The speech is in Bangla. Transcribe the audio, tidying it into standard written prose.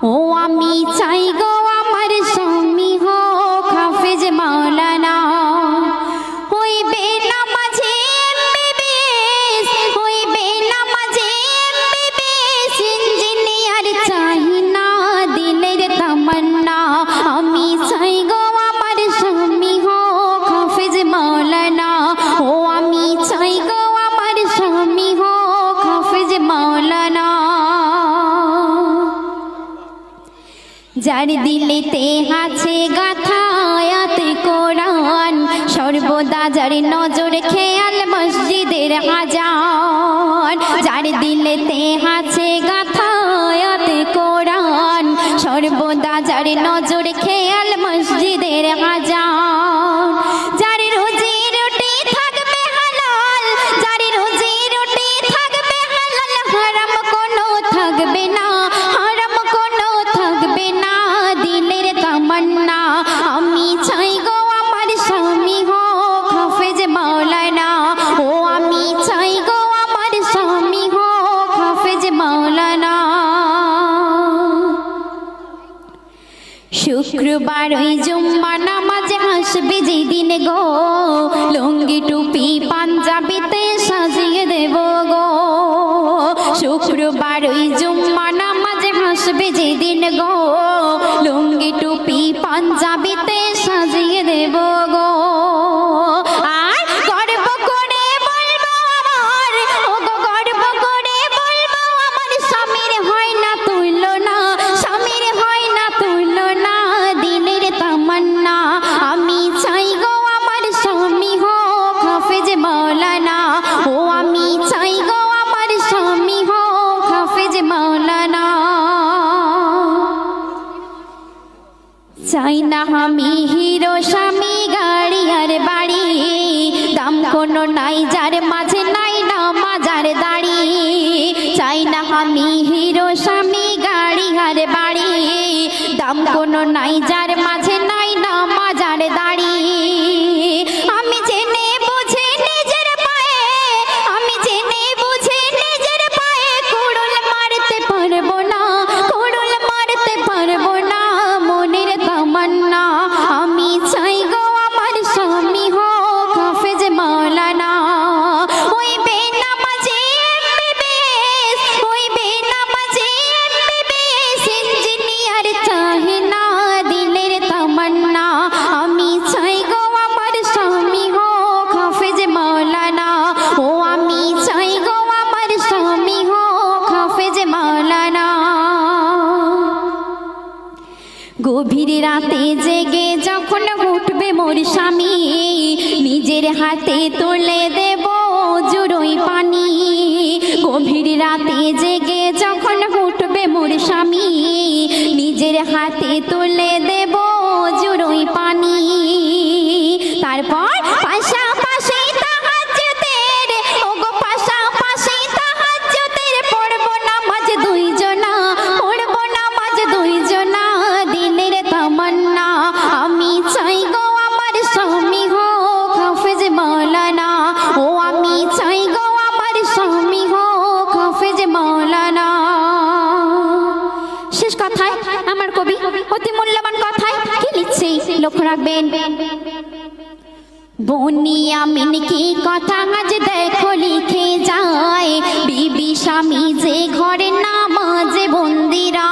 ও আমি চাই গো আমার স্বামী হোক হাফেজ মাওলানা, হইবে নামাজে এমবিবিএস, হইবে নামাজে এমবিবিএস, ইঞ্জিনিয়ার চাই না দিলের তামান্না। আমি চাই গো আমার স্বামী হোক হাফেজ মাওলানা, ও আমি চাই গো আমার স্বামী হোক হাফেজ মাওলানা। যার দিলেতে আছে গাথা আয়াতে কোরআন, সর্বদা যার নজর খেয়াল মসজিদের আজান। যার দিলেতে আছে গাথা আয়াতে কোরআন, সর্বদা যার নজর খেয়াল মসজিদের আজান। যার রুজি রুটি থাকবে হালাল, যার রুজি রুটি থাকবে হালাল, হারাম কোনো থাকবে না, হারাম কোনো থাকবে না দিলের তামান্না। আমি চাই গো আমার স্বামী হোক হাফেজ মাওলানা, ও আমি চাই গো আমার স্বামী হোক হাফেজ মাওলানা। শুক্রবার ওই জুম্মা নামাজে আসবে যেদিন গো, লুঙ্গি টুপি পাঞ্জাবিতে সাজিয়ে দেব গো। শুক্রবার ওই জুম্মা নামাজে আসবে যেদিন গো, লুঙ্গি টুপি পাঞ্জাবিতে সাজিয়ে দেব গো। আর গর্ব করে বলবো আমার, ও গো গর্ব করে বলবো আমার স্বামীর হয় না তুলনা, স্বামীর হয় না তুলনা দিলের তামান্না। আমি চাই গো আমার স্বামী হোক হাফেজ মাওলানা, ও আমি চাই গো আমার স্বামী হোক হাফেজ মাওলানা। চাই না আমি হিরো স্বামী গাড়ি আর বাড়ি, দাম কোনো নাই যার মাঝে নাই না মাজার দাড়ি। চাই না আমি হিরো স্বামী গাড়ি আর বাড়ি, দাম কোনো নাই যার মাঝে নাই না মাজার দাড়ি। আমি জেনে বুঝে নিজের পায়ে, আমি জেনে বুঝে নিজের পায়ে কুড়ুল মারতে পারবো না, কুড়ুল মারতে পারবো না মনের তামান্না। আমি চাই গো আমার স্বামী হোক হাফেজ মাওলানা, হইবে নামাজে এমবিবিএস, হইবে নামাজে এমবিবিএস, ইঞ্জিনিয়ার চাই না দিলের তামান্না। আমি চাই গো আমার স্বামী হোক হাফেজ মাওলানা, ও আমি চাই গো আমার স্বামী হোক হাফেজ মাওলানা। গভীর রাতে জেগে যখন উঠবে মোর স্বামী, নিজের হাতে তুলে দেব জুড়োই পানি। গভীর রাতে জেগে যখন উঠবে মোর স্বামী, নিজের হাতে তুলে দেব জুড়োই পানি। তারপর পাশাপাশি তাহাজ্জুদের, ও গো পাশাপাশি তাহাজ্জুদের পড়বো নামাজ দুইজনা, পড়বো নামাজ দুইজনা দিলের তামান্না। আমি চাই গো আমার স্বামী হোক হাফেজ মাওলানা, ও আমি চাই গো আমার স্বামী হোক হাফেজ মাওলানা। শেষ কথায় আমার কবি অতি মূল্যবান কথায় কি লিখছে লক্ষ্য রাখবেন। বনিয়ামিন কি কথা আজ দেখো লিখে যায়, বিবি স্বামী যে ঘরে নামাজে বন্দিরা।